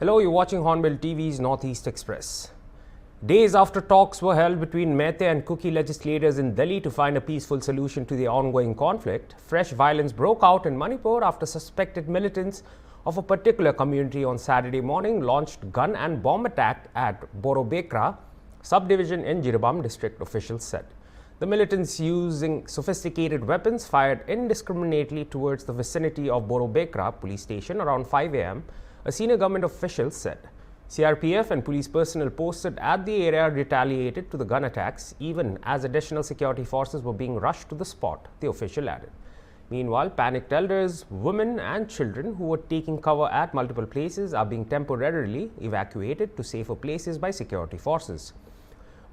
Hello, you're watching Hornbill TV's Northeast Express. Days after talks were held between Mehte and Kuki legislators in Delhi to find a peaceful solution to the ongoing conflict, fresh violence broke out in Manipur after suspected militants of a particular community on Saturday morning launched gun and bomb attack at Borobekra subdivision in Jiribam district, officials said. The militants, using sophisticated weapons, fired indiscriminately towards the vicinity of Borobekra police station around 5 a.m., a senior government official said. CRPF and police personnel posted at the area retaliated to the gun attacks, even as additional security forces were being rushed to the spot, the official added. Meanwhile, panicked elders, women and children who were taking cover at multiple places are being temporarily evacuated to safer places by security forces.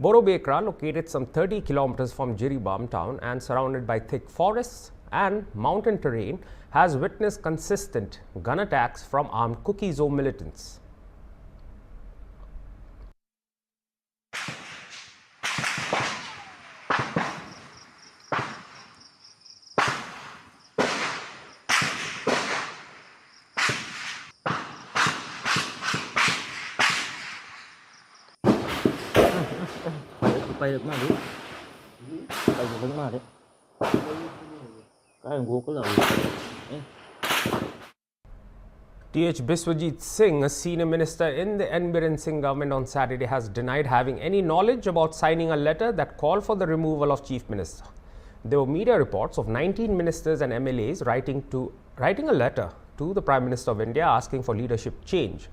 Borobekra, located some 30 kilometers from Jiribam town and surrounded by thick forests and mountain terrain, has witnessed consistent gun attacks from armed Kuki Zo militants. TH Biswajit Singh, a senior minister in the N. Biren Singh government on Saturday, has denied having any knowledge about signing a letter that called for the removal of Chief Minister. There were media reports of 19 ministers and MLAs writing a letter to the Prime Minister of India asking for leadership change.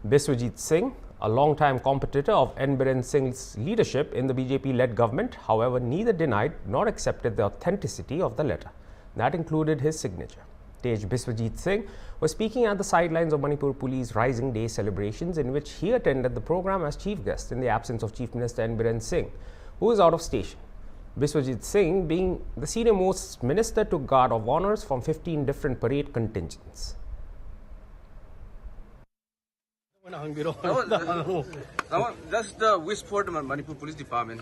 Biswajit Singh, a long-time competitor of N. Biren Singh's leadership in the BJP-led government, however, neither denied nor accepted the authenticity of the letter. That included his signature. Tej Biswajit Singh was speaking at the sidelines of Manipur Police Rising Day celebrations, in which he attended the program as chief guest in the absence of Chief Minister N. Biren Singh, who is out of station. Biswajit Singh, being the senior-most minister, took guard of honours from 15 different parade contingents. That's the wish for the Manipur Police Department.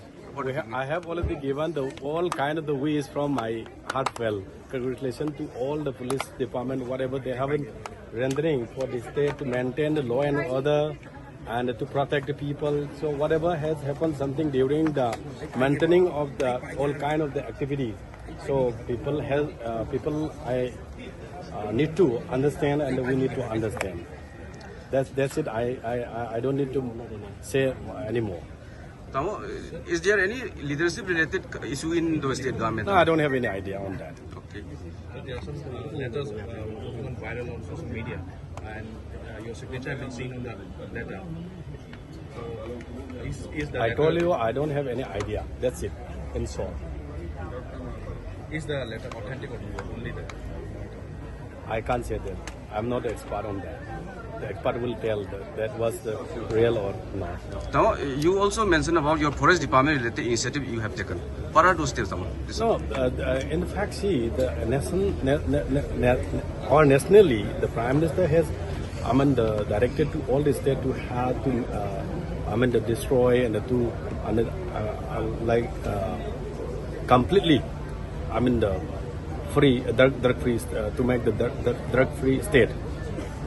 I have already given all kind of the wish from my heartfelt congratulations to all the police department, whatever they have been rendering for the state to maintain the law and order and to protect the people. So whatever has happened, something during the maintaining of the all kind of the activities. So people need to understand, and we need to understand. That's it. I don't need to say anymore. Is there any leadership related issue in the state government? No, I don't have any idea on that. Okay. There are some letters going viral on social media, and your signature has been seen on that letter. So, is the I told you I don't have any idea. That's it. In short. Is the letter authentic or only that? I can't say that. I'm not an expert on that. The expert will tell that was the real or not. Now, you also mentioned about your forest department related initiative you have taken. What are those steps? No, in fact, see, the nationally, the Prime Minister has, directed to all the states to have to, to destroy and to, completely, the free, drug-free, to make the drug-free state.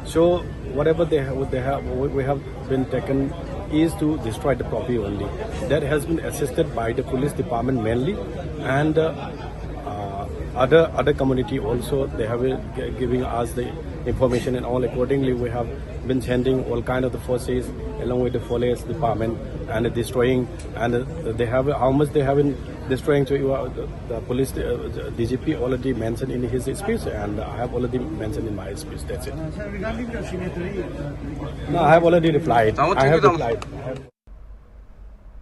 So whatever we have been taken is to destroy the property only. That has been assisted by the police department mainly, and other community also. They have been giving us the information, and all accordingly we have been sending all kind of the forces along with the police department and destroying. And they have how much they have been destroying to the police. The DGP already mentioned in his speech, and I have already mentioned in my speech. That's it. Regarding the signatory, no, I have already replied. I have replied.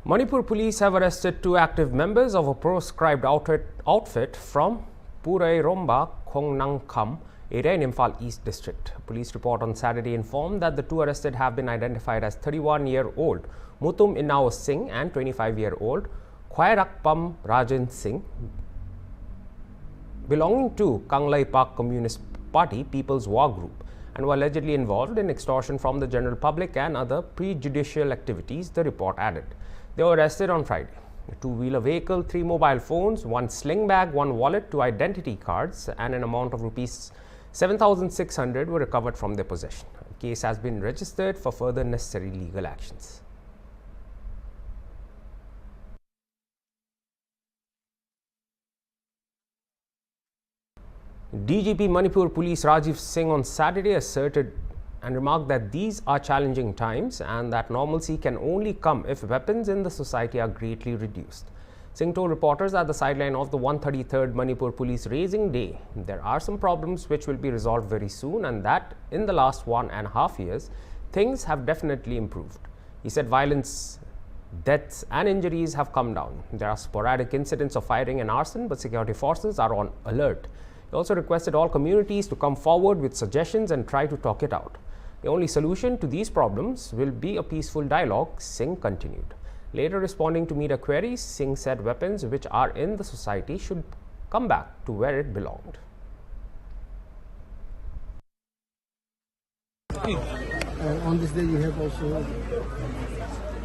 Manipur police have arrested 2 active members of a proscribed outfit from Purai Romba Khongnangkham area in Imphal East District. Police report on Saturday informed that the 2 arrested have been identified as 31-year-old Mutum Inao Singh and 25-year-old Khwairakpam Rajan Singh, belonging to Kanglai Park Communist Party People's War Group, and were allegedly involved in extortion from the general public and other prejudicial activities, the report added. They were arrested on Friday. A 2-wheeler vehicle, 3 mobile phones, 1 sling bag, 1 wallet, 2 identity cards, and an amount of rupees 7,600 were recovered from their possession. Case has been registered for further necessary legal actions. DGP Manipur Police Rajiv Singh on Saturday asserted and remarked that these are challenging times and that normalcy can only come if weapons in the society are greatly reduced. Singh told reporters at the sideline of the 133rd Manipur Police Raising Day there are some problems which will be resolved very soon and that in the last 1.5 years, things have definitely improved. He said violence, deaths and injuries have come down. There are sporadic incidents of firing and arson, but security forces are on alert. He also requested all communities to come forward with suggestions and try to talk it out. The only solution to these problems will be a peaceful dialogue, Singh continued. Later responding to media queries, Singh said weapons which are in the society should come back to where it belonged. On this day you have also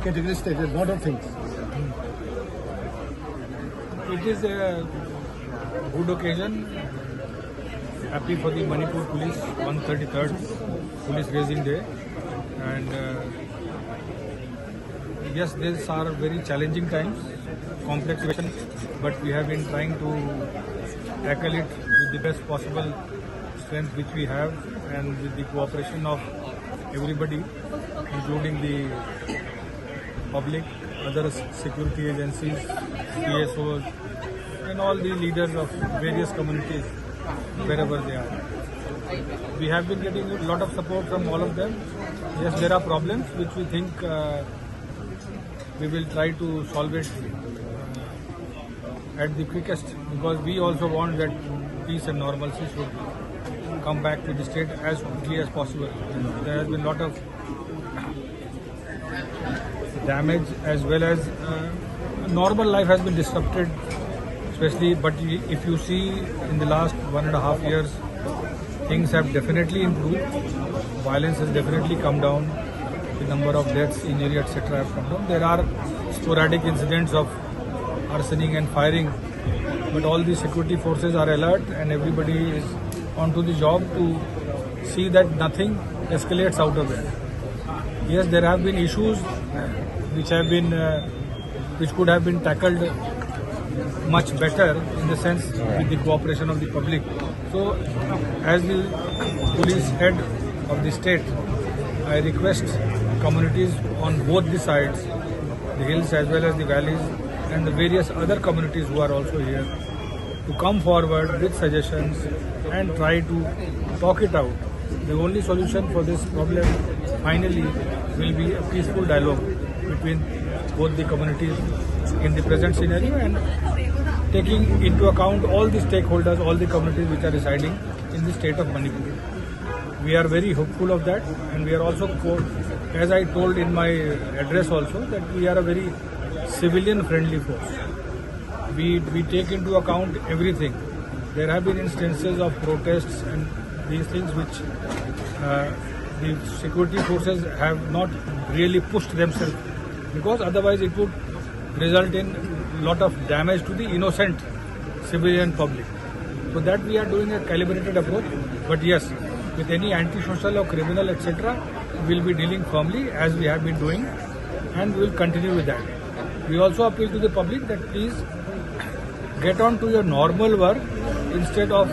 categorically stated a lot of things. It is a good occasion. Happy for the Manipur Police 133rd Police Raising Day, and yes, these are very challenging times, complex situations, but we have been trying to tackle it with the best possible strength which we have and with the cooperation of everybody, including the public, other security agencies, PSOs, and all the leaders of various communities wherever they are. We have been getting a lot of support from all of them. Yes, there are problems which we think we will try to solve it at the quickest, because we also want that peace and normalcy should come back to the state as quickly as possible. There has been a lot of damage as well as normal life has been disrupted, especially, but if you see in the last 1.5 years, things have definitely improved. Violence has definitely come down. The number of deaths, injury, etc. have come down. There are sporadic incidents of arsoning and firing, but all the security forces are alert and everybody is onto the job to see that nothing escalates out of it. Yes, there have been issues which could have been tackled much better in the sense with the cooperation of the public. So, as the police head of the state, I request communities on both the sides, the hills as well as the valleys, and the various other communities who are also here, to come forward with suggestions and try to talk it out. The only solution for this problem finally will be a peaceful dialogue between both the communities in the present scenario, and taking into account all the stakeholders, all the communities which are residing in the state of Manipur. We are very hopeful of that, and we are also, as I told in my address also, that we are a very civilian friendly force. We take into account everything. There have been instances of protests and these things which the security forces have not really pushed themselves, because otherwise it would result in a lot of damage to the innocent civilian public. So that we are doing a calibrated approach. But yes, with any antisocial or criminal etc., we will be dealing firmly as we have been doing, and we will continue with that. We also appeal to the public that please get on to your normal work instead of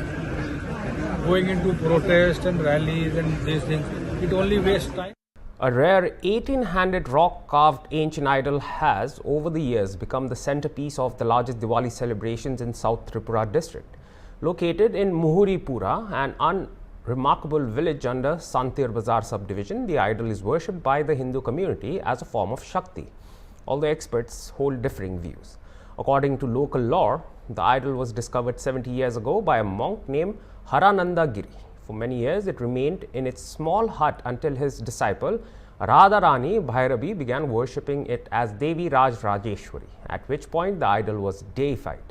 going into protest and rallies and these things. It only wastes time. A rare 18-handed rock-carved ancient idol has, over the years, become the centerpiece of the largest Diwali celebrations in South Tripura district. Located in Muhuripura, an unremarkable village under Santir Bazar subdivision, the idol is worshipped by the Hindu community as a form of Shakti, although experts hold differing views. According to local lore, the idol was discovered 70 years ago by a monk named Harananda Giri. For many years, it remained in its small hut until his disciple Radharani Bhairavi began worshipping it as Devi Raj Rajeshwari, at which point the idol was deified.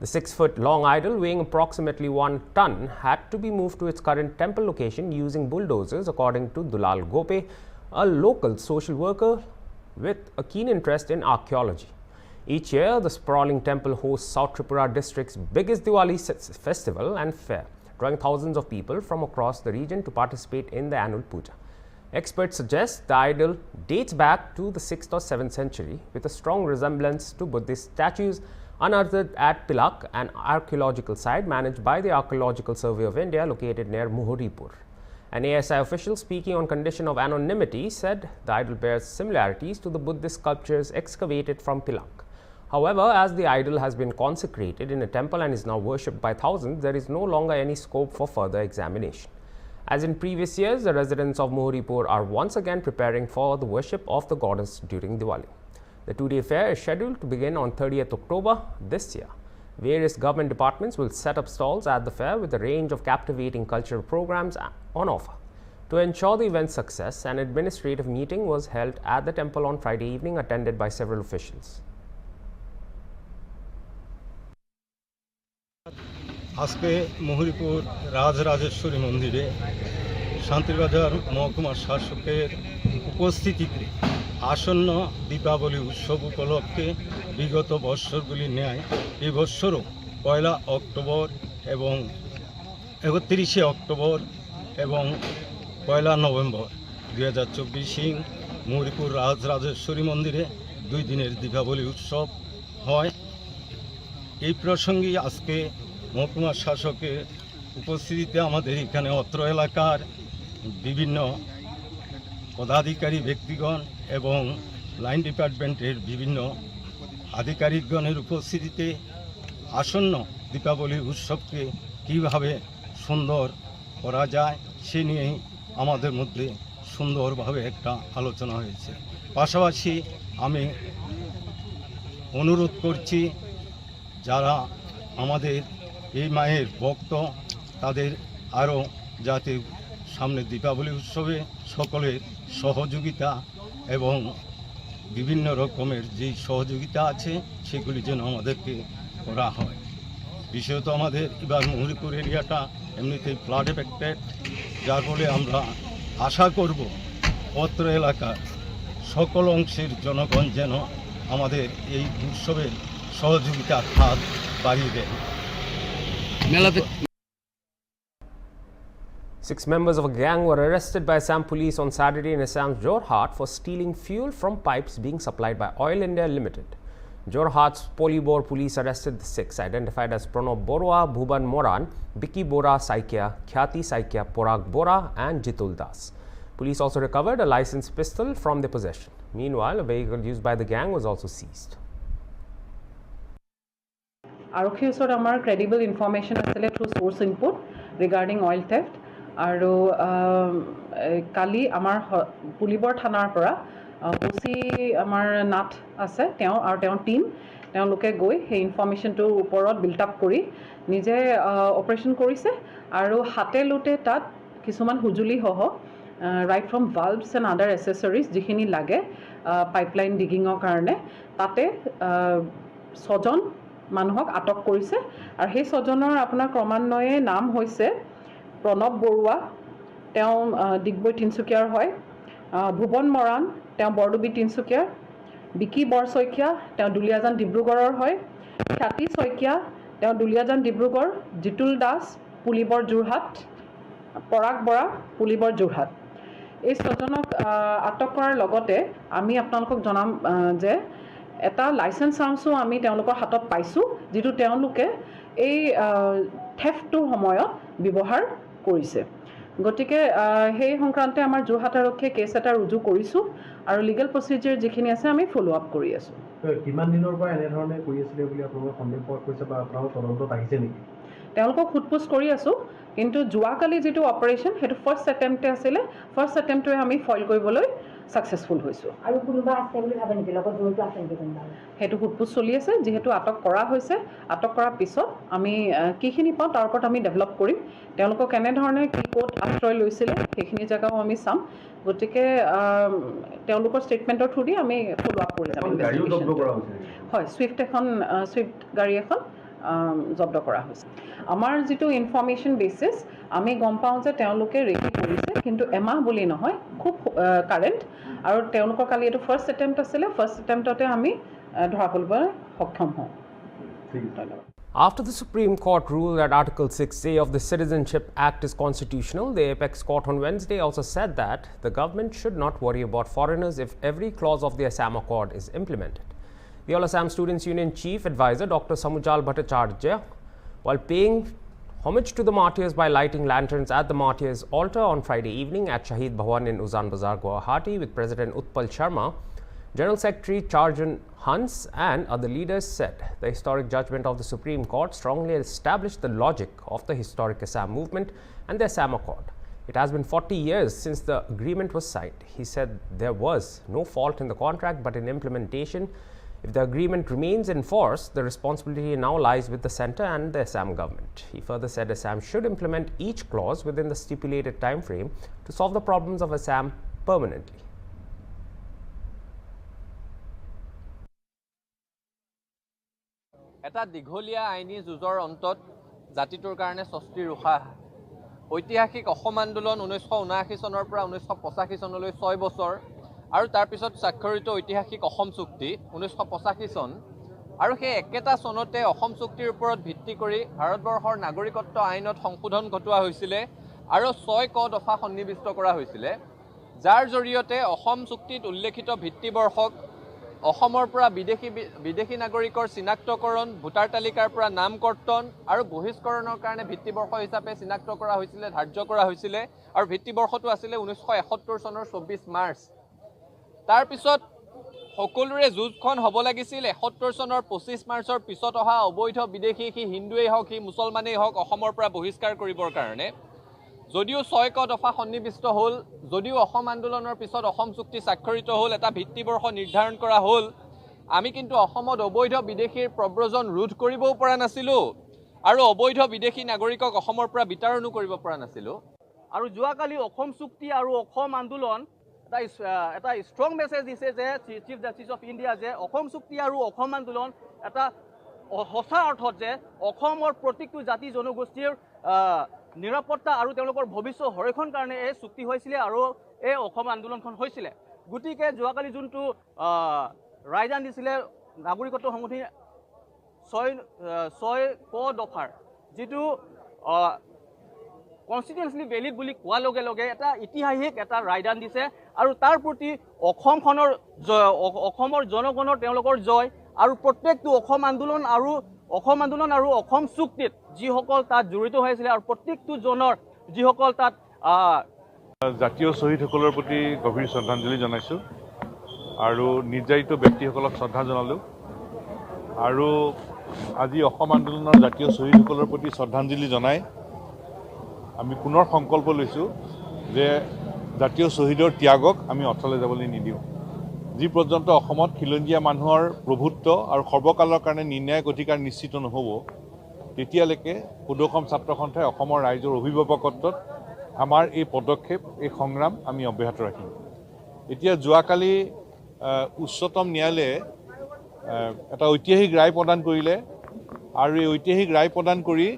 The 6-foot-long idol, weighing approximately 1 ton, had to be moved to its current temple location using bulldozers, according to Dulal Gope, a local social worker with a keen interest in archaeology. Each year, the sprawling temple hosts South Tripura district's biggest Diwali festival and fair, drawing thousands of people from across the region to participate in the annual puja. Experts suggest the idol dates back to the 6th or 7th century with a strong resemblance to Buddhist statues unearthed at Pilak, an archaeological site managed by the Archaeological Survey of India located near Muhuripur. An ASI official speaking on condition of anonymity said the idol bears similarities to the Buddhist sculptures excavated from Pilak. However, as the idol has been consecrated in a temple and is now worshipped by thousands, there is no longer any scope for further examination. As in previous years, the residents of Muhuripur are once again preparing for the worship of the goddess during Diwali. The two-day fair is scheduled to begin on 30th October this year. Various government departments will set up stalls at the fair with a range of captivating cultural programs on offer. To ensure the event's success, an administrative meeting was held at the temple on Friday evening, attended by several officials. আজকে মুহুরীপুর রাজরাজেশ্বরী মন্দিরে শান্তিবাজার মহকুমার শাসকের উপস্থিতিতে আসন্ন দীপাবলি উৎসব উপলক্ষে বিগত বৎসরগুলির ন্যায় এই বৎসরও 1 অক্টোবর এবং 31 অক্টোবর এবং 1 নভেম্বর 2024 মুহুরীপুর রাজরাজেশ্বরী মন্দিরে 2 দিনের দীপাবলি উৎসব হয়। এই প্রসঙ্গে আজকে মহকুমা শাসকের উপস্থিতিতে আমাদের এখানে অত্র এলাকার বিভিন্ন পদাধিকারী ব্যক্তিগণ এবং লাইন ডিপার্টমেন্টের বিভিন্ন আধিকারিকগণের উপস্থিতিতে আসন্ন দীপাবলি উৎসবকে কীভাবে সুন্দর করা যায় সে নিয়েই আমাদের মধ্যে সুন্দরভাবে একটা আলোচনা হয়েছে। পাশাপাশি আমি অনুরোধ করছি যারা আমাদের এই মায়ের ভক্ত তাদের আরও যাতে সামনে দীপাবলি উৎসবে সকলের সহযোগিতা এবং বিভিন্ন রকমের যেই সহযোগিতা আছে সেগুলি যেন আমাদেরকে করা হয়। বিশেষত আমাদের এবার মুহুরীপুর এরিয়াটা এমনিতেই ফ্লাড এফেক্টেড, যার ফলে আমরা আশা করব অত্র এলাকার সকল অংশের জনগণ যেন আমাদের এই উৎসবের সহযোগিতার হাত বাড়িয়ে দেন। 6 members of a gang were arrested by Assam police on Saturday in Assam's Jorhat for stealing fuel from pipes being supplied by Oil India Limited. Jorhat's Polybor police arrested the 6 identified as Pranab Borua, Bhuban Moran, Biki Bora Saikia, Khyati Saikia, Porag Bora and Jitul Das. Police also recovered a licensed pistol from their possession. Meanwhile, a vehicle used by the gang was also seized. আৰক্ষীৰ ওচৰত আমাৰ credible information আছিলে through source input regarding oil theft আৰু কালি আমাৰ পুলিবৰ থানাৰ পৰা ওচি আমাৰ নাথ আছে তেওঁ আৰু তেওঁৰ টীম তেওঁলোকে গৈ সেই ইনফৰমেশ্যনটোৰ ওপৰত বিল্ড আপ কৰি নিজে অপাৰেশ্যন কৰিছে আৰু হাতে লোটে তাত কিছুমান সঁজুলিসহ ৰাইট ফ্ৰম ভাল্ভছ এণ্ড আদাৰ এচেছৰিজ যিখিনি লাগে পাইপলাইন ডিগিঙৰ কাৰণে তাতে 6জন মানুহক আটক কৰিছে আৰু সেই 6জনৰ আপোনাৰ ক্ৰমান্বয়ে নাম হৈছে প্ৰণৱ বৰুৱা, তেওঁ ডিগবৈ তিনচুকীয়াৰ হয়, ভুৱন মৰাণ তেওঁ বৰডুবি তিনচুকীয়াৰ, বিকি বৰশইকীয়া তেওঁ দুলীয়াজান ডিব্ৰুগড়ৰ হয়, খ্যাতি শইকীয়া তেওঁ দুলীয়াজান ডিব্ৰুগড়, জিতুল দাস পুলিবৰ যোৰহাট, পৰাগ বৰা পুলিবৰ যোৰহাট। এই 6জনক আটক কৰাৰ লগতে আমি আপোনালোকক জনাম যে এটা লাইসেন্স আৰ্মছো আমি তেওঁলোকৰ হাতত পাইছোঁ যিটো তেওঁলোকে এই থেফ্টটোৰ সময়ত ব্যৱহাৰ কৰিছে। গতিকে সেই সংক্ৰান্তে আমাৰ যোৰহাট আৰক্ষীয়ে কেছ এটা ৰুজু কৰিছোঁ আৰু লিগেল প্ৰচিডিউৰ যিখিনি আছে আমি ফলো আপ কৰি আছোঁ। কিমান দিনৰ পৰা এনেধৰণে কৰি আছিলে বুলি আপোনালোকৰ সন্দেহ কৰিছে বা আপোনালোকৰ তদন্তত আহিছে নেকি? তেওঁলোকক সোধপোছ কৰি আছোঁ, কিন্তু যোৱাকালি যিটো অপাৰেশ্যন সেইটো ফাৰ্ষ্ট এটেম্পটে আছিলে, ফাৰ্ষ্ট এটেম্পটোৱে আমি ফইল কৰিবলৈ সাকসেসফুল হৈছোঁ। আৰু কোনোবা আছে বুলি ভাবে নেকি লগত জড়িত আছে নেকি কোনোবা? সেইটো সোধপোছ চলি আছে, যিহেতু আটক কৰা হৈছে, আটক কৰাৰ পিছত আমি কিখিনি পাওঁ তাৰ ওপৰত আমি ডেভেলপ কৰিম। তেওঁলোকক কেনেধৰণে কি ক'ত আশ্ৰয় লৈছিলে সেইখিনি জেগাও আমি চাম। গতিকে তেওঁলোকৰ ষ্টেটমেণ্টৰ থ্ৰু দি আমি ফলো আপ কৰি যাম। হয়, ছুইফ্ট গাড়ী এখন জব্দ কৰা হৈছে। আমাৰ যিটো ইনফৰমেশ্যন বেচিছ আমি গম পাওঁ যে তেওঁলোকে ৰেকি কৰিছে, কিন্তু এমাহ বুলি নহয়, খুব কাৰেণ্ট। আৰু তেওঁলোকৰ কালি এইটো ফাৰ্ষ্ট এটেম্পট আছিলে, ফাৰ্ষ্ট এটেম্পটতে আমি ধৰা পেলাবলৈ সক্ষম হওঁ। ধন্যবাদ। After the Supreme Court ruled that Article 6A of the Citizenship Act is constitutional, the Apex Court on Wednesday also said that the government should not worry about foreigners if every clause of the Assam Accord is implemented. The All Assam Students Union Chief Advisor Dr. Samujal Bhattacharya, while paying homage to the martyrs by lighting lanterns at the martyrs' altar on Friday evening at Shahid Bhawan in Uzan Bazar, Guwahati with President Utpal Sharma, General Secretary Charjan Hans and other leaders said the historic judgment of the Supreme Court strongly established the logic of the historic Assam movement and the Assam Accord. It has been 40 years since the agreement was signed. He said there was no fault in the contract, but in implementation, if the agreement remains in force, the responsibility now lies with the centre and the Assam government. He further said Assam should implement each clause within the stipulated time frame to solve the problems of Assam permanently. এটা দীঘলীয়া আইনী যুঁজৰ অন্তত জাতিটোৰ কাৰণে স্বস্তিৰ উশাহ ঐতিহাসিক অসম আন্দোলন 1979 চনৰ পৰা 1985 চনলৈ 6 বছৰ আৰু তাৰ পিছত স্বাক্ষৰিত ঐতিহাসিক অসম চুক্তি 1985 চন আৰু সেই একেটা চনতে অসম চুক্তিৰ ওপৰত ভিত্তি কৰি ভাৰতবৰ্ষৰ নাগৰিকত্ব আইনত সংশোধন ঘটোৱা হৈছিল আৰু 6 ক দফা সন্নিবিষ্ট কৰা হৈছিল যাৰ জৰিয়তে অসম চুক্তিত উল্লেখিত ভিত্তিবৰ্ষক অসমৰ পৰা বিদেশী নাগৰিকৰ চিনাক্তকৰণ ভোটাৰ তালিকাৰ পৰা নামকৰ্তন আৰু বহিষ্কৰণৰ কাৰণে ভিত্তিবৰ্ষ হিচাপে চিনাক্ত কৰা হৈছিল ধাৰ্য কৰা হৈছিল আৰু ভিত্তিবৰ্ষটো আছিল 1971 চনৰ 24 মাৰ্চ তাৰ পিছত সকলোৰে যুঁজখন হ'ব লাগিছিল 71 চনৰ 25 মাৰ্চৰ পিছত অহা অবৈধ বিদেশী কি হিন্দুৱেই হওক কি মুছলমানেই হওক অসমৰ পৰা বহিষ্কাৰ কৰিবৰ কাৰণে যদিও 6 ক দফা সন্নিবিষ্ট হ'ল যদিও অসম আন্দোলনৰ পিছত অসম চুক্তি স্বাক্ষৰিত হ'ল এটা ভিত্তিবৰ্ষ নিৰ্ধাৰণ কৰা হ'ল আমি কিন্তু অসমত অবৈধ বিদেশীৰ প্ৰব্ৰজন ৰোধ কৰিবও পৰা নাছিলো আৰু অবৈধ বিদেশী নাগৰিকক অসমৰ পৰা বিতাৰণো কৰিব পৰা নাছিলো আৰু যোৱাকালি অসম চুক্তি আৰু অসম আন্দোলন এটা ষ্ট্ৰং মেছেজ দিছে যে চিফ জাষ্টিস অফ ইণ্ডিয়া যে অসম চুক্তি আৰু অসম আন্দোলন এটা সঁচা অৰ্থত যে অসমৰ প্ৰতিটো জাতি জনগোষ্ঠীৰ নিৰাপত্তা আৰু তেওঁলোকৰ ভৱিষ্যত হৰেখন কাৰণে এই চুক্তি হৈছিল আৰু এই অসম আন্দোলনখন হৈছিল গতিকে যোৱাকালি যোনটো ৰায়দান দিছিলে নাগৰিকত্ব সংশোধনী 6 ক দফাৰ যিটো কনষ্টিটিউচনেলি ভেলিড বুলি কোৱাৰ লগে লগে এটা ইতিহাসিক এটা ৰায়দান দিছে আৰু তাৰ প্ৰতি অসমৰ জনগণৰ তেওঁলোকৰ জয় আৰু প্ৰত্যেকটো অসম আন্দোলন আৰু অসম চুক্তিত যিসকল তাত জড়িত হৈছিল আৰু প্ৰত্যেকটো জনৰ যিসকল তাত জাতীয় শ্বহীদসকলৰ প্ৰতি গভীৰ শ্ৰদ্ধাঞ্জলি জনাইছোঁ আৰু নিৰ্যাতিত ব্যক্তিসকলক শ্ৰদ্ধা জনালোঁ আৰু আজি অসম আন্দোলনৰ জাতীয় শ্বহীদসকলৰ প্ৰতি শ্ৰদ্ধাঞ্জলি জনাই আমি পুনৰ সংকল্প লৈছোঁ যে জাতীয় শ্বহীদৰ ত্যাগক আমি অথলে যাবলৈ নিদিওঁ যি পৰ্যন্ত অসমত খিলঞ্জীয়া মানুহৰ প্ৰভুত্ব আৰু সৰ্বকালৰ কাৰণে নিৰ্ণায়ক অধিকাৰ নিশ্চিত নহ'ব তেতিয়ালৈকে সুদৰ্শন ছাত্ৰ সন্থাই অসমৰ ৰাইজৰ অভিভাৱকত্বত আমাৰ এই পদক্ষেপ এই সংগ্ৰাম আমি অব্যাহত ৰাখিম এতিয়া যোৱাকালি উচ্চতম ন্যায়ালয়ে এটা ঐতিহাসিক ৰায় প্ৰদান কৰিলে আৰু এই ঐতিহাসিক ৰায় প্ৰদান কৰি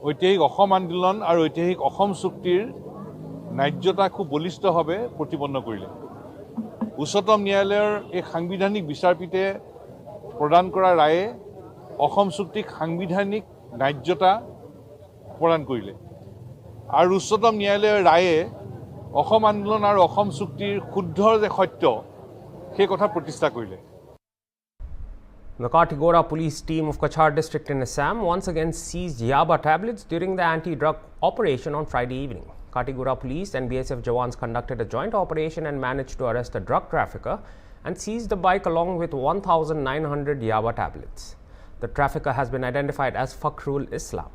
ঐতিহাসিক অসম আন্দোলন আৰু ঐতিহাসিক অসম চুক্তিৰ ন্যায্যতা খুব বলিষ্ঠভাৱে প্ৰতিপন্ন কৰিলে উচ্চতম ন্যায়ালয়ৰ এই সাংবিধানিক বিচাৰপীঠে প্ৰদান কৰা ৰায়ে অসম চুক্তিক সাংবিধানিক ন্যায্যতা প্ৰদান কৰিলে আৰু উচ্চতম ন্যায়ালয়ৰ ৰায়ে অসম আন্দোলন আৰু অসম চুক্তিৰ শুদ্ধ যে সত্য সেই কথা প্ৰতিষ্ঠা কৰিলে The Katigora police team of Kachar district in Assam once again seized Yaba tablets during the anti-drug operation on Friday evening. Katigora police and BSF jawans conducted a joint operation and managed to arrest a drug trafficker and seized the bike along with 1,900 Yaba tablets. The trafficker has been identified as Fakhrul Islam.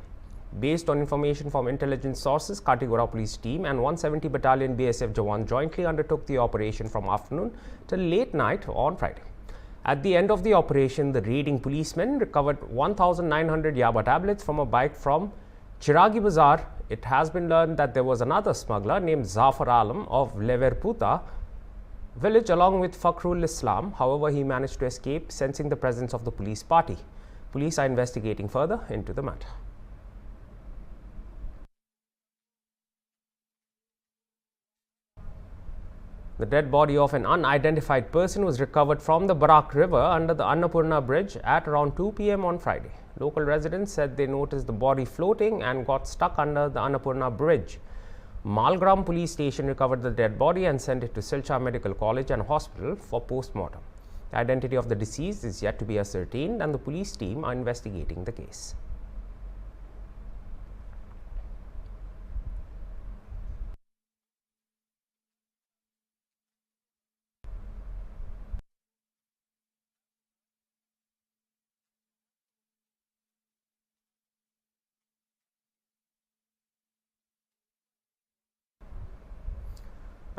Based on information from intelligence sources, Katigora police team and 170 battalion BSF jawans jointly undertook the operation from afternoon till late night on Friday. At the end of the operation, the raiding policemen recovered 1,900 Yaba tablets from a bike from Chiragi Bazar. It has been learned that there was another smuggler named Zafar Alam of Leverputa village along with Fakhrul Islam. However, he managed to escape, sensing the presence of the police party. Police are investigating further into the matter. The dead body of an unidentified person was recovered from the Barak River under the Annapurna Bridge at around 2 p.m. on Friday. Local residents said they noticed the body floating and got stuck under the Annapurna Bridge. Malgram police station recovered the dead body and sent it to Silchar Medical College and Hospital for post-mortem. The identity of the deceased is yet to be ascertained and the police team are investigating the case.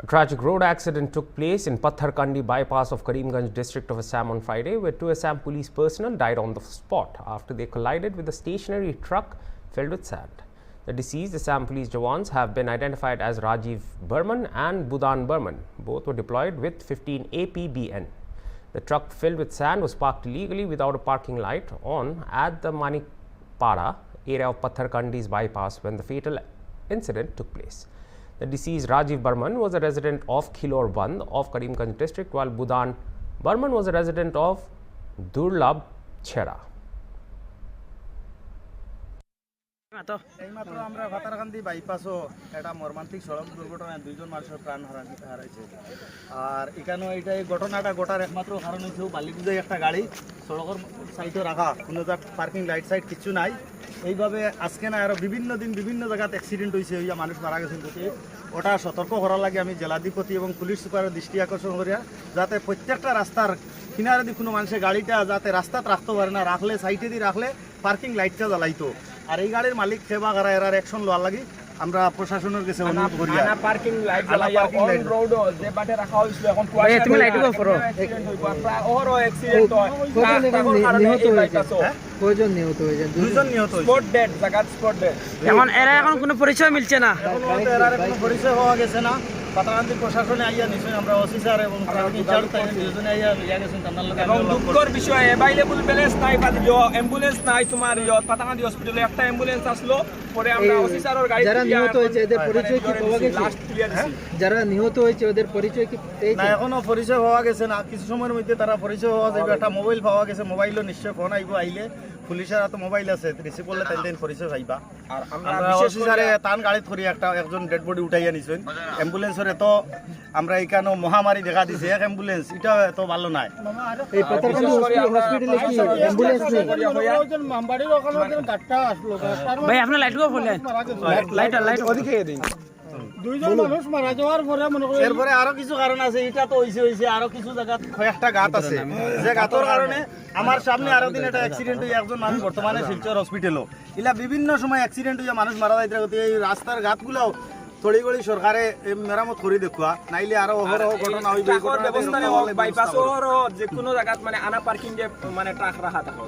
A tragic road accident took place in Patharkandi bypass of Karimganj district of Assam on Friday, where 2 Assam police personnel died on the spot after they collided with a stationary truck filled with sand. The deceased Assam police jawans have been identified as Rajiv Burman and Budan Burman. Both were deployed with 15 APBN. The truck filled with sand was parked illegally without a parking light on at the Manikpara area of Patharkandi's bypass when the fatal incident took place. The deceased Rajiv Burman was a resident of Khilor Band of Karimganj district, while Budan Burman was a resident of Durlab Chera. এইমাত্র আমরা ভাতারকান্দি বাইপাসও একটা মর্মান্তিক সড়ক দুর্ঘটনায় 2 জন মানুষের প্রাণ হারাইছে। আর এখানে এই ঘটনাটা ঘটার একমাত্র কারণ হচ্ছে বালি বুঝাই একটা গাড়ি সড়কের সাইডে রাখা, কোনো পার্কিং লাইট সাইড কিছু নাই। এইভাবে আজকে না আরও বিভিন্ন দিন বিভিন্ন জায়গাতে অ্যাক্সিডেন্ট হয়েছে, হইয়া মানুষ মারা গেছেন। ওটা সতর্ক করার লাগে আমি জেলাধিপতি এবং পুলিশ সুপারের দৃষ্টি আকর্ষণ করিয়া যাতে প্রত্যেকটা রাস্তার কিনারে দিয়ে কোনো মানুষের গাড়িটা যাতে রাস্তাতে রাখতে পারে না, রাখলে সাইডে দিয়ে রাখলে পার্কিং লাইটটা জ্বালাইতো। আর এই গাড়ির মালিক সেবা করা এরার অ্যাকশন লওয়ার লাগি আমরা প্রশাসনের কাছে অনুরোধ করি। আনা পার্কিং লাইট জ্বালাইয়া অন রোড যে বাটে রাখা হইছিল এখন ভাই তুমি লাইট অফ করো। ওহরো অ্যাক্সিডেন্ট হয়, নিহত হয়েছে। কয়জন নিহত হয়েছে? 2 জন নিহত হয়েছে। স্পট ডেড, জায়গা স্পট ডেড। এখন এরা এখন কোনো পরিচয় মিলছে না, এখন এরার কোনো পরিচয় হওয়া গেছে না। পাতাকান্দি প্রশাসনে আইয়া নিশ্চয় আমরা ওসি স্যার এবং ইনচার্জ তাই দুজনে আইয়া লিয়া গেছেন তার লগে। এবং দুঃখর বিষয় অ্যাভেলেবল ব্যালেন্স নাই, অ্যাম্বুলেন্স নাই। তোমার পাতাকান্দি হসপিটালে একটা অ্যাম্বুলেন্স আসলো, পরে আমরা ওসি স্যারের গাড়ি যারা নিহত হয়েছে এদের পরিচয় কি পাওয়া গেছে? লাস্ট ক্লিয়ার দিছি। যারা নিহত হয়েছে ওদের পরিচয় কি পেয়েছে? না এখনো পরিচয় হওয়া গেছে না, কিছু সময়ের মধ্যে তারা পরিচয় হওয়া যাবে। একটা মোবাইল পাওয়া গেছে, মোবাইলও নিশ্চয় ফোন আইব, আইলে পুলিশের তো মোবাইল আছে, রিসিভ করলে তাইলেন পরিচয় পাইবা। আর আমরা ওসি স্যারে তান গাড়ি ধরি একজন ডেড বডি উঠাইয়া নিছেন। অ্যাম্বুলেন্সরে তো আমরা এখানে মহামারী দেখা দিছে, এক অ্যাম্বুলেন্স এটা তো ভালো নাই। এই পাতারকান্দি হসপিটালে কি অ্যাম্বুলেন্স নেই? ওজন মামবাড়ির ওখানে গাটটা আসলো। ভাই আপনি লাইট অফ করলেন, লাইট ওদিকে দিন। 2 জন মানুষ মারা যাওয়ার পরে মনে করেন এরপরে আরো কিছু কারণ আছে। এটা তো হইছে আরো কিছু জায়গা কয়েকটা গাত আছে, যে গাতর কারণে আমার সামনে আরো দিন একটা অ্যাক্সিডেন্ট হয়ে একজন মানুষ বর্তমানে শিলচর হসপিটালও। ইলা বিভিন্ন সময় অ্যাক্সিডেন্ট হয়ে মানুষ মারা যাইতে। এই রাস্তার গাতগুলো তড়িগড়ি সরকারে মেরামত করে দেখুয়া, নাইলে আরো অহরহ ঘটনা হইবে। ব্যবস্থা নেওয়া বাইপাসর যে কোনো জায়গাত মানে আনা পার্কিং যে মানে ট্রাক রাখা থাকো,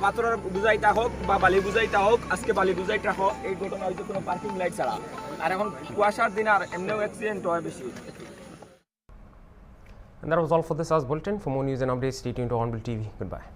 পাথরের বুঝাইতা হোক বা বালি বুঝাইতা হোক, আজকে বালি বুঝাইতা হোক, এই ঘটনা হইতে কোনো পার্কিং লাইট ছাড়া। আর এখন কুয়াশার দিন আর এমনিও অ্যাক্সিডেন্ট হয় বেশি। And that was all for this hour's bulletin. For more news and updates, stay tuned to HornbillTV. Goodbye.